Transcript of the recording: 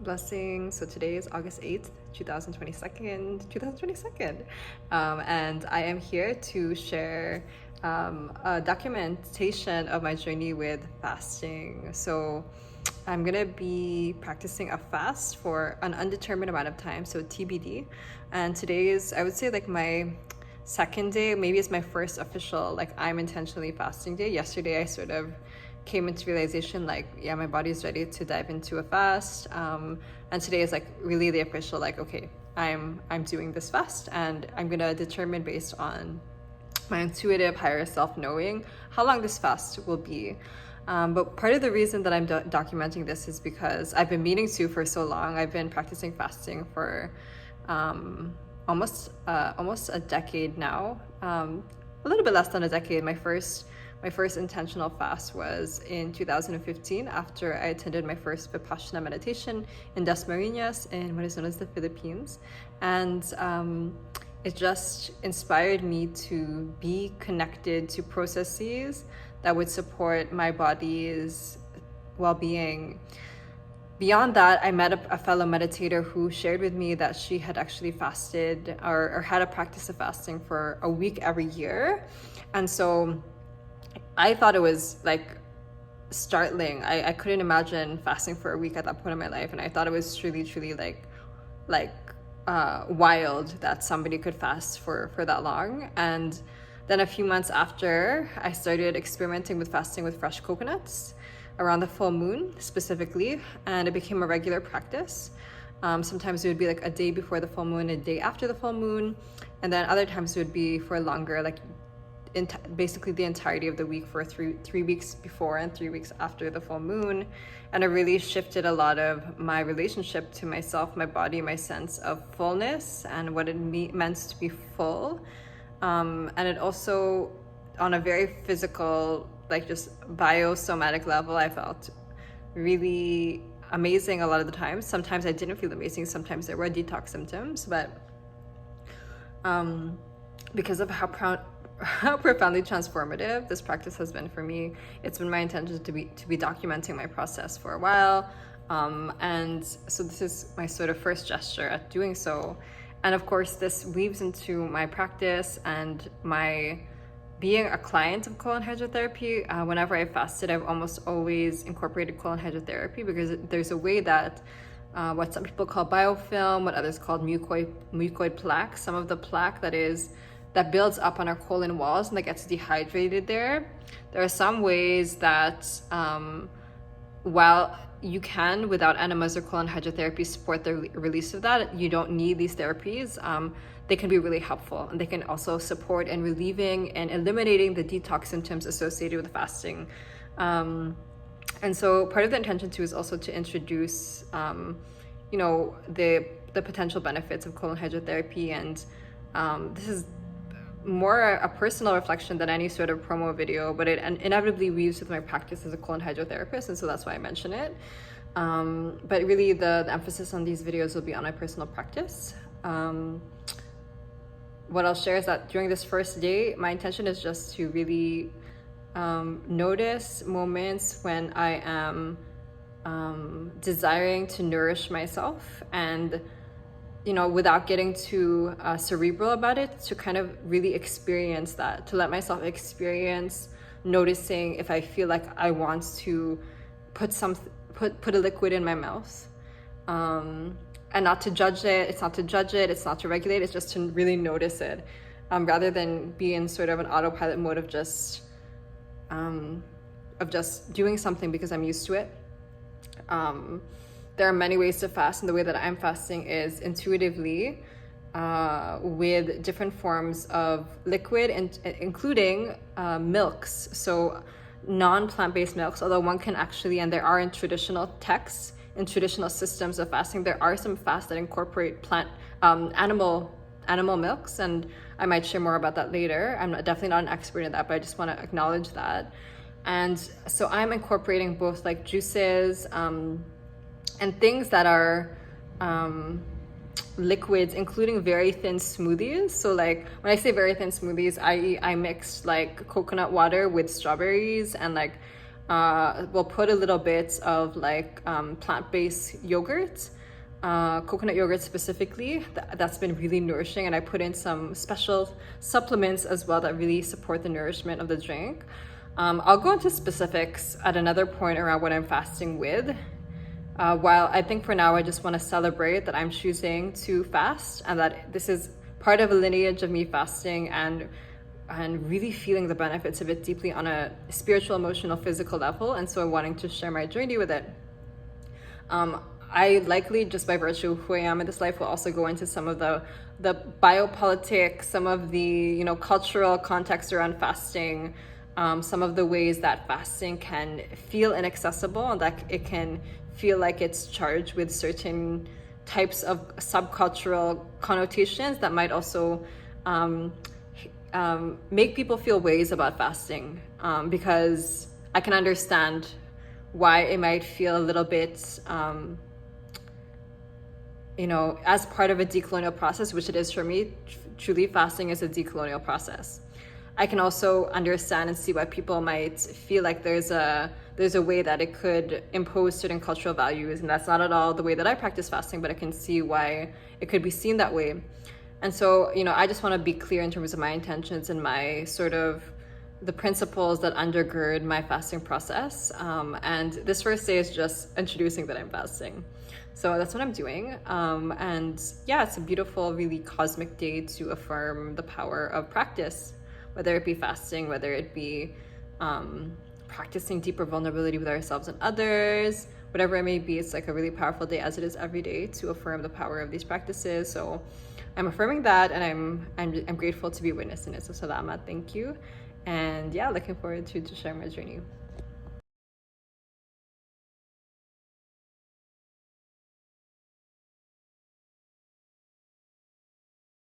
blessings. So today is August 8th, 2022, and I am here to share a documentation of my journey with fasting. So I'm gonna be practicing a fast for an undetermined amount of time, so TBD. And today is, I would say, like my second day. Maybe it's my first official, like, I'm intentionally fasting day. Yesterday I sort of came into realization, like, yeah, my body's ready to dive into a fast, and today is like really the official, like, okay, I'm doing this fast, and I'm gonna determine based on my intuitive higher self knowing how long this fast will be. But part of the reason that I'm documenting this is because I've been meaning to for so long. I've been practicing fasting for almost a decade now, a little bit less than a decade. My first intentional fast was in 2015 after I attended my first Vipassana meditation in Dasmariñas in what is known as the Philippines. And it just inspired me to be connected to processes that would support my body's well-being. Beyond that, I met a fellow meditator who shared with me that she had actually fasted or had a practice of fasting for a week every year. And so I thought it was like startling. I couldn't imagine fasting for a week at that point in my life. And I thought it was truly like wild that somebody could fast for that long. And then a few months after, I started experimenting with fasting with fresh coconuts around the full moon specifically, and it became a regular practice. Sometimes it would be like a day before the full moon, a day after the full moon, and then other times it would be for longer, like basically the entirety of the week, for three weeks before and 3 weeks after the full moon. And it really shifted a lot of my relationship to myself, my body, my sense of fullness and what it meant to be full. And it also, on a very physical, like just biosomatic level, I felt really amazing a lot of the time. Sometimes I didn't feel amazing. Sometimes there were detox symptoms, but because of how profoundly transformative this practice has been for me, it's been my intention to be documenting my process for a while. And so this is my sort of first gesture at doing so. And of course, this weaves into my practice and my being a client of colon hydrotherapy. Whenever I fasted, I've almost always incorporated colon hydrotherapy because there's a way that what some people call biofilm, what others call mucoid plaque, some of the plaque that builds up on our colon walls and that gets dehydrated there. There are some ways that while you can, without enemas or colon hydrotherapy, support the release of that, you don't need these therapies. They can be really helpful, and they can also support in relieving and eliminating the detox symptoms associated with fasting. And so part of the intention too is also to introduce, the potential benefits of colon hydrotherapy. And this is more a personal reflection than any sort of promo video, but it inevitably weaves with my practice as a colon hydrotherapist, and so that's why I mention it. But really the emphasis on these videos will be on my personal practice. What I'll share is that during this first day, my intention is just to really notice moments when I am desiring to nourish myself, and without getting too cerebral about it, to kind of really experience that, to let myself experience noticing if I feel like I want to put a liquid in my mouth, and not to judge it. It's not to judge it. It's not to regulate. It's just to really notice it, rather than be in sort of an autopilot mode of just doing something because I'm used to it. There are many ways to fast, and the way that I'm fasting is intuitively with different forms of liquid, and including milks. So non-plant-based milks, although one can actually, and there are in traditional texts, in traditional systems of fasting, there are some fasts that incorporate animal milks, and I might share more about that later. I'm definitely not an expert in that, but I just want to acknowledge that. And so I'm incorporating both like juices, and things that are liquids, including very thin smoothies. So like when I say very thin smoothies, I mixed like coconut water with strawberries and like we'll put a little bit of like plant-based yogurt, coconut yogurt specifically, that's been really nourishing, and I put in some special supplements as well that really support the nourishment of the drink. I'll go into specifics at another point around what I'm fasting with. While I think for now I just want to celebrate that I'm choosing to fast, and that this is part of a lineage of me fasting and really feeling the benefits of it deeply on a spiritual, emotional, physical level, and so I'm wanting to share my journey with it. I likely, just by virtue of who I am in this life, will also go into some of the biopolitics, some of the cultural context around fasting, some of the ways that fasting can feel inaccessible and that it can feel like it's charged with certain types of subcultural connotations that might also make people feel ways about fasting, because I can understand why it might feel a little bit, as part of a decolonial process, which it is for me. Truly, fasting is a decolonial process. I can also understand and see why people might feel like there's a way that it could impose certain cultural values, and that's not at all the way that I practice fasting, but I can see why it could be seen that way. And so, I just want to be clear in terms of my intentions and my sort of the principles that undergird my fasting process. And this first day is just introducing that I'm fasting. So that's what I'm doing. And yeah, it's a beautiful, really cosmic day to affirm the power of practice, whether it be fasting, whether it be practicing deeper vulnerability with ourselves and others, whatever it may be. It's like a really powerful day, as it is every day, to affirm the power of these practices. So I'm affirming that, and I'm grateful to be witnessing it. So Salamat, thank you. And yeah, looking forward to sharing my journey.